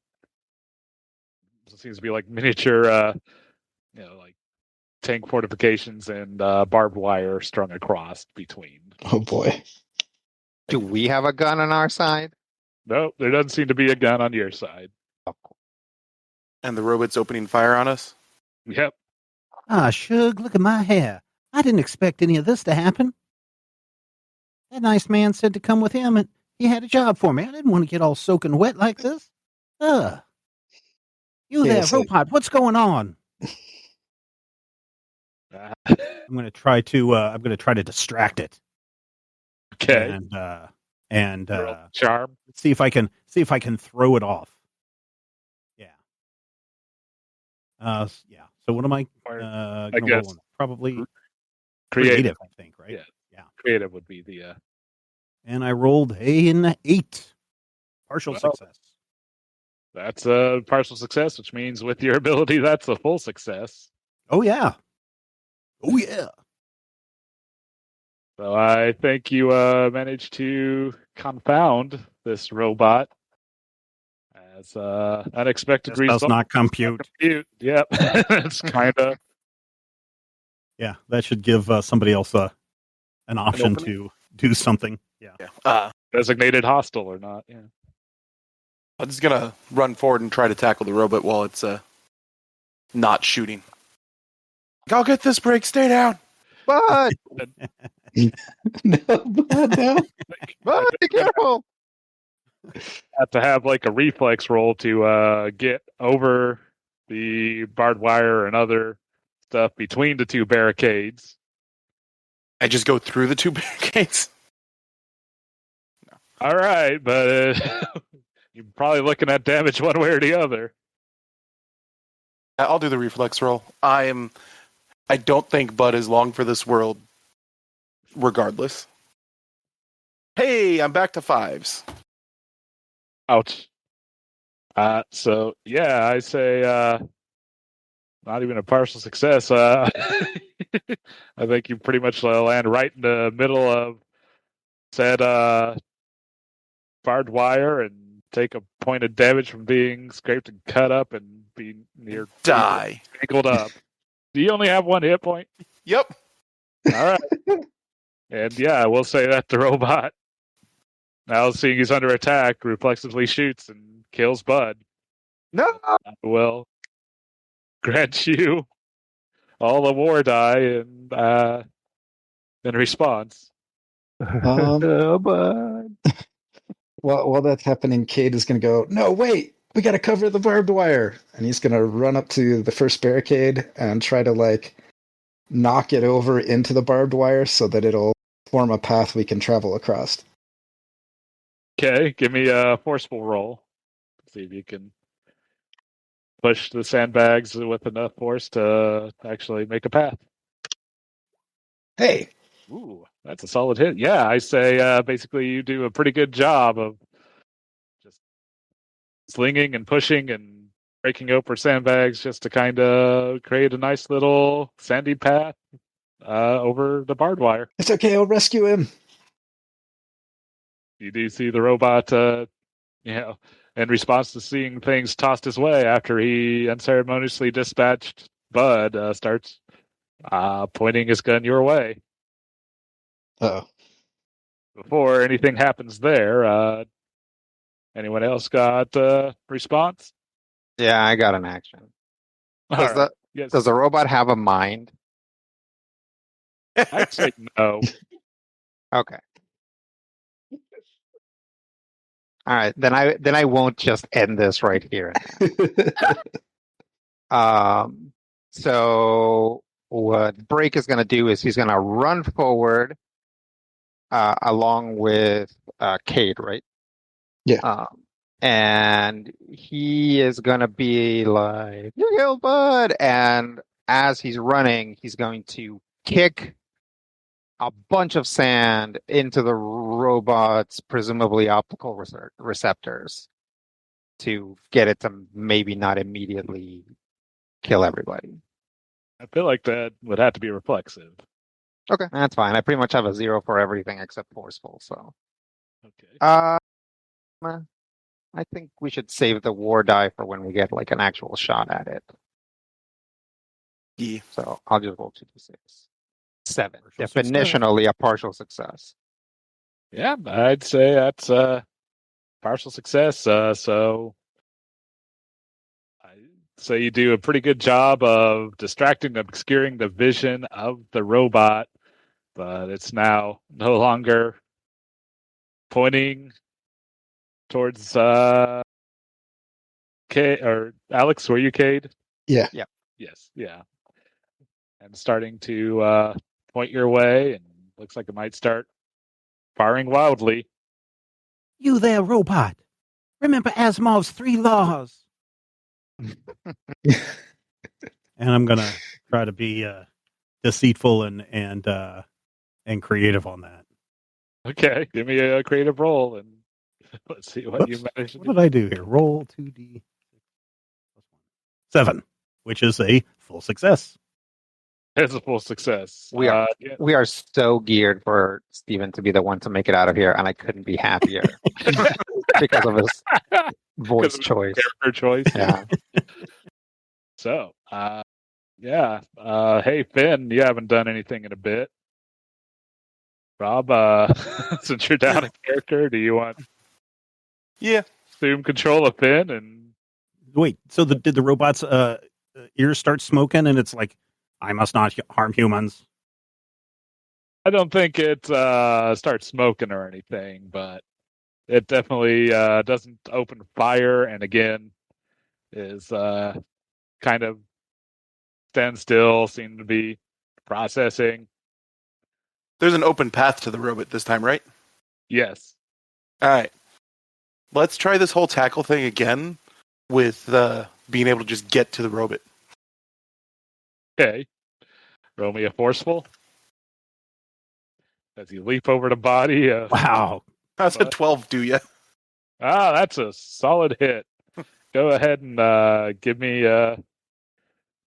seems to be like miniature, like tank fortifications and barbed wire strung across between. Oh boy! Do we have a gun on our side? No, there doesn't seem to be a gun on your side. And the robot's opening fire on us? Yep. Ah, Shug, look at my hair. I didn't expect any of this to happen. That nice man said to come with him, and he had a job for me. I didn't want to get all soaking wet like this. Ugh. You there, robot, what's going on? I'm going to try to distract it. Okay. And charm. See if I can throw it off. Yeah. So what am I going to roll on? Probably creative, I think, right? Yeah. Creative would be the. And I rolled an 8. Partial success. That's a partial success, which means with your ability, that's a full success. Oh yeah. Oh yeah. So I think you managed to confound this robot. As unexpected result. Does not compute. Yep. It's kind of. Yeah, that should give somebody else an option to do something. Yeah. Designated hostile or not. Yeah. I'm just going to run forward and try to tackle the robot while it's not shooting. I'll get this break. Stay down. Bud! No, Bud, no. Bud, be careful! Have to have like a reflex roll to get over the barbed wire and other stuff between the two barricades. I just go through the two barricades? No. All right, but you're probably looking at damage one way or the other. I'll do the reflex roll. I don't think Bud is long for this world, regardless. Hey, I'm back to 5s. Ouch. So yeah, I say not even a partial success. I think you pretty much land right in the middle of said barbed wire and take a point of damage from being scraped and cut up and be near tangled up. Do you only have 1 hit point? Yep. All right. And yeah, we'll say that the robot, now seeing he's under attack, reflexively shoots and kills Bud. No! Will grant you all the war die and in response. Bud. While that's happening, Cade is going to go, no, wait, we got to cover the barbed wire. And he's going to run up to the first barricade and try to, knock it over into the barbed wire so that it'll form a path we can travel across. Okay, give me a forceful roll. See if you can push the sandbags with enough force to actually make a path. Hey! Ooh, that's a solid hit. Yeah, I say basically you do a pretty good job of just slinging and pushing and breaking over sandbags just to kind of create a nice little sandy path over the barbed wire. It's okay, I'll rescue him. You do see the robot, in response to seeing things tossed his way after he unceremoniously dispatched Bud, starts pointing his gun your way. Oh. Before anything happens there, anyone else got a response? Yeah, I got an action. All right. Yes. Does the robot have a mind? I'd say no. Okay. All right, then I won't just end this right here and now. So what Break is going to do is he's going to run forward along with Cade, right? Yeah. And he is going to be like, "You killed Bud!" And as he's running, he's going to kick a bunch of sand into the robot's presumably optical receptors to get it to maybe not immediately kill everybody. I feel like that would have to be reflexive. Okay, that's fine. I pretty much have a 0 for everything except forceful, so. Okay. I think we should save the war die for when we get like an actual shot at it. Yeah. So I'll just roll 2d6. 7. Partial Definitionally a partial success. Yeah, I'd say that's a partial success. So I'd say you do a pretty good job of distracting, obscuring the vision of the robot, but it's now no longer pointing towards Cade, or Alex, were you Cade? Yeah. Yeah. Yes, yeah. And starting to point your way, and looks like it might start firing wildly. You there, robot. Remember Asimov's 3 laws. And I'm going to try to be deceitful and creative on that. Okay, give me a creative roll, and let's see what you managed to do. What did I do here? Roll 2d. 7, which is a full success. It's a full success. We are Yeah. we are so geared for Steven to be the one to make it out of here, and I couldn't be happier because of his voice choice. Character choice. Yeah. So, yeah. Hey, Finn, you haven't done anything in a bit. Rob, since you're down a character, do you want assume control of Finn? And wait, so did the robot's ears start smoking and it's like, I must not harm humans? I don't think it starts smoking or anything, but it definitely doesn't open fire, and again is kind of stand still, seem to be processing. There's an open path to the robot this time, right? Yes. All right. Let's try this whole tackle thing again with being able to just get to the robot. Okay. Roll me a forceful. As you leap over the body. Wow. How's a 12 do you? Ah, that's a solid hit. Go ahead and give me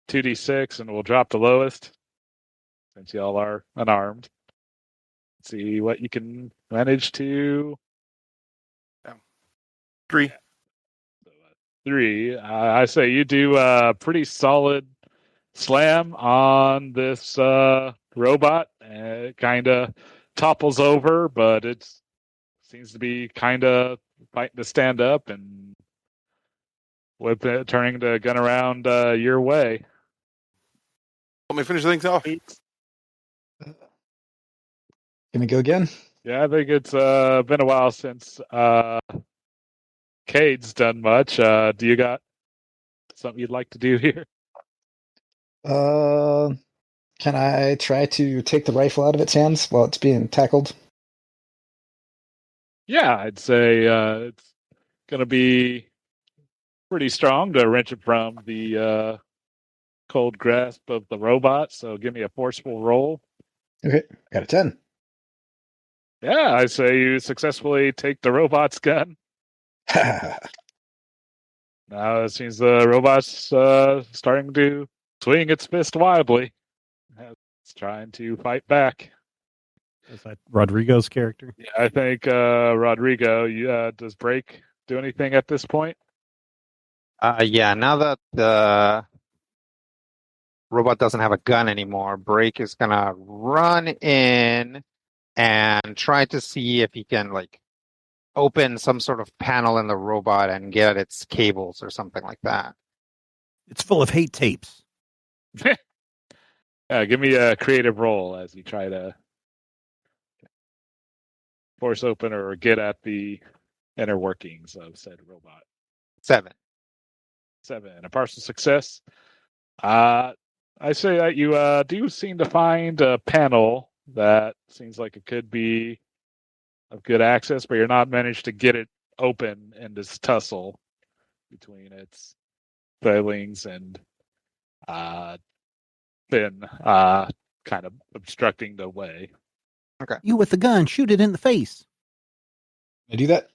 2d6, and we'll drop the lowest since y'all are unarmed. See what you can manage to. 3. Yeah. So, 3. I say you do a pretty solid slam on this robot. It kind of topples over, but it seems to be kind of fighting to stand up and turning the gun around your way. Let me finish things off. Can we go again? Yeah, I think it's been a while since Cade's done much. Do you got something you'd like to do here? Can I try to take the rifle out of its hands while it's being tackled? Yeah, I'd say it's going to be pretty strong to wrench it from the cold grasp of the robot. So give me a forceful roll. Okay, got a 10. Yeah, I say you successfully take the robot's gun. Now it seems the robot's starting to swing its fist wildly. It's trying to fight back. Is that Rodrigo's character? Yeah, I think Rodrigo, does Break do anything at this point? Yeah, now that the robot doesn't have a gun anymore, Break is gonna run in and try to see if he can open some sort of panel in the robot and get at its cables or something like that. It's full of hate tapes. Give me a creative roll as you try to force open or get at the inner workings of said robot. 7. 7. A partial success. I say that you do seem to find a panel that seems like it could be of good access, but you're not managed to get it open in this tussle between its failings and been kind of obstructing the way. Okay. You with the gun, shoot it in the face. I do that?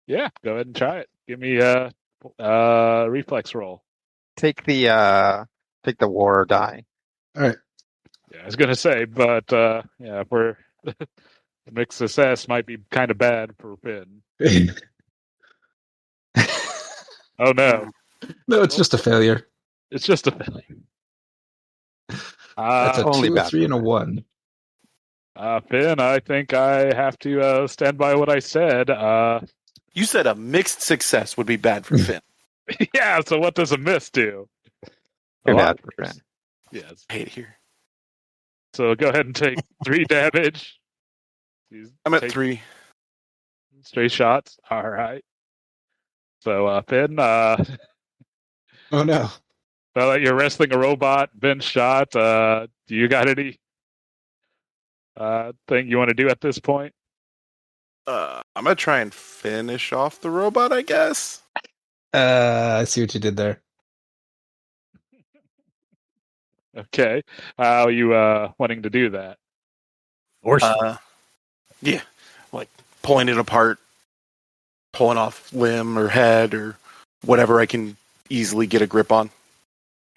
Yeah, go ahead and try it. Give me a reflex roll. Take the war die. All right. Yeah, I was gonna say, but yeah, for mixed success might be kind of bad for Finn. Oh no! No, it's just a failure. It's just a failure. That's a only 2, a bad 3, and a 1. Finn, I think I have to stand by what I said. You said a mixed success would be bad for Finn. Yeah, so what does a miss do? Too bad for Finn. Yes. I hate it here. So go ahead and take 3 damage. I'm at 3. Straight shots. All right. So Finn, Oh no. now that you're wrestling a robot, been shot, do you got any thing you want to do at this point? I'm gonna try and finish off the robot, I guess. I see what you did there. Okay. How are you wanting to do that? Or Yeah, like pulling it apart, pulling off limb or head or whatever I can easily get a grip on.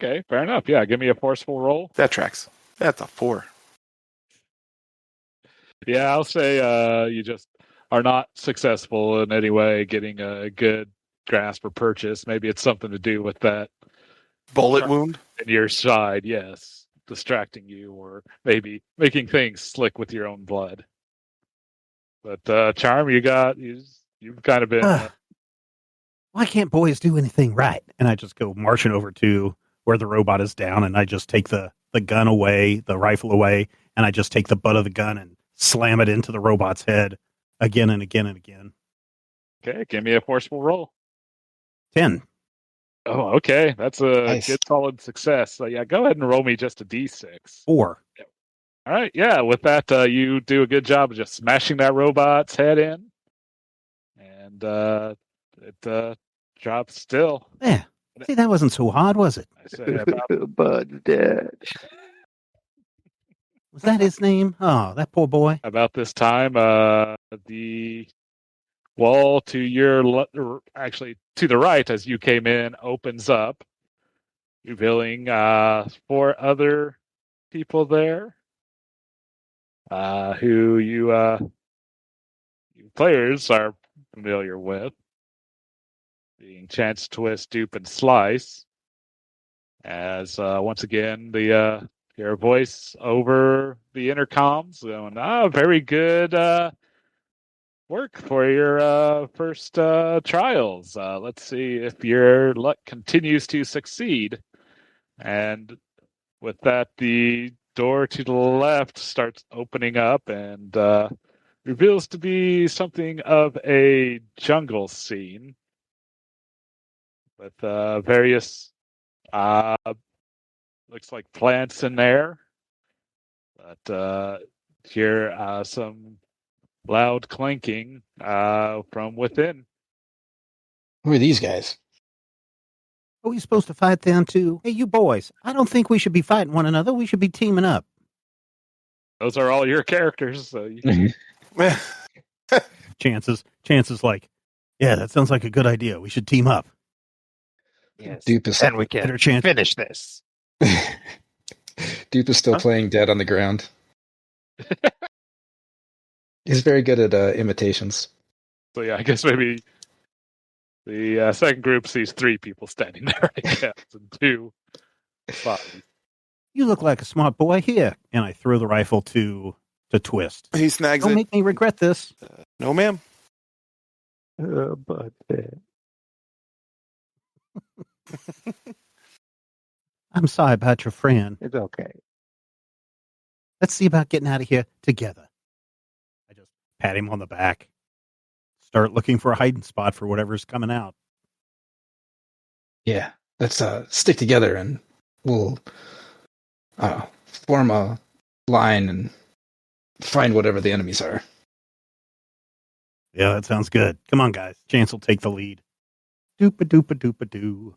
Okay, fair enough. Yeah, give me a forceful roll. That tracks. That's a 4. Yeah, I'll say you just are not successful in any way getting a good grasp or purchase. Maybe it's something to do with that Bullet wound? in your side, yes, distracting you or maybe making things slick with your own blood. But Charm, you've kind of been why can't boys do anything right? And I just go marching over to where the robot is down, and I just take the gun away, the rifle away, and I just take the butt of the gun and slam it into the robot's head again and again and again. Okay, give me a forceful roll. 10. Oh, okay. That's a Nice. good solid success. So yeah, go ahead and roll me just a d6. 4. All right, yeah. With that, you do a good job of just smashing that robot's head in, and it drops still. Yeah. See, that wasn't so hard, was it? I say about, Bud's dead. Was that his name? Oh, that poor boy. about this time, the wall to your actually to the right as you came in opens up, revealing 4 other people there, who you players are familiar with, being Chance, Twist, Dupe, and Slice. As once again the your voice over the intercoms going, very good work for your first trials. Let's see if your luck continues to succeed. And with that, the door to the left starts opening up and reveals to be something of a jungle scene with various looks like plants in there, but hear some loud clanking from within. Who are these guys? Are we supposed to fight them too? Hey, you boys, I don't think we should be fighting one another. We should be teaming up. Those are all your characters. So you... Chances like, yeah, that sounds like a good idea. We should team up. Yes. Dupe is, And we can Better chance. finish this. Dupe is still playing dead on the ground. He's very good at imitations. So yeah, I guess maybe The second group sees 3 people standing there, I guess, and 2 bodies. You look like a smart boy here. And I throw the rifle to Twist. He snags Don't it. make me regret this. No, ma'am. But I'm sorry about your friend. it's okay. Let's see about getting out of here together. I just pat him on the back. Start looking for a hiding spot for whatever's coming out. Yeah, let's stick together and we'll form a line and find whatever the enemies are. Yeah, that sounds good. Come on, guys. Chance will take the lead. Doopa-doopa-doopa-doo.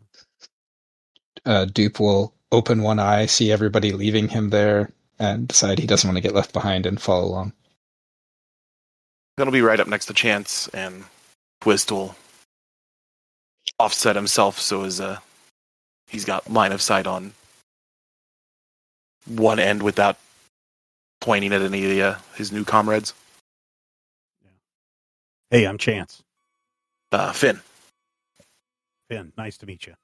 Dupe will open one eye, see everybody leaving him there, and decide he doesn't want to get left behind and follow along. Gonna be right up next to Chance, and Twist will offset himself so as he's got line of sight on one end without pointing at any of his new comrades. Hey, I'm Chance. Finn. Finn, nice to meet you.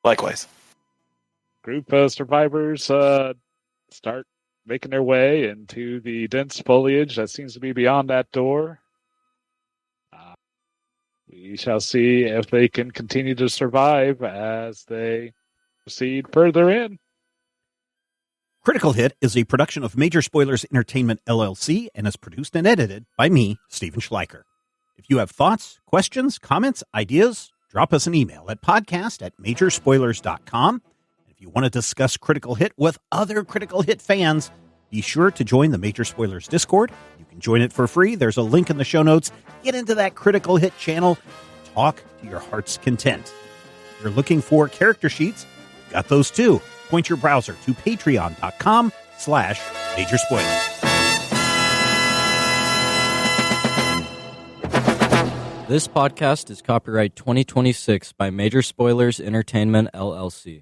Likewise. Group of survivors start making their way into the dense foliage that seems to be beyond that door. We shall see if they can continue to survive as they proceed further in. Critical Hit is a production of Major Spoilers Entertainment, LLC, and is produced and edited by me, Steven Schleicher. If you have thoughts, questions, comments, ideas, drop us an email at podcast@majorspoilers.com. If you want to discuss Critical Hit with other Critical Hit fans, be sure to join the Major Spoilers Discord. You can join it for free. There's a link in the show notes. Get into that Critical Hit channel. Talk to your heart's content. If you're looking for character sheets, we've got those too. Point your browser to patreon.com/Major Spoilers. This podcast is copyright 2026 by Major Spoilers Entertainment, LLC.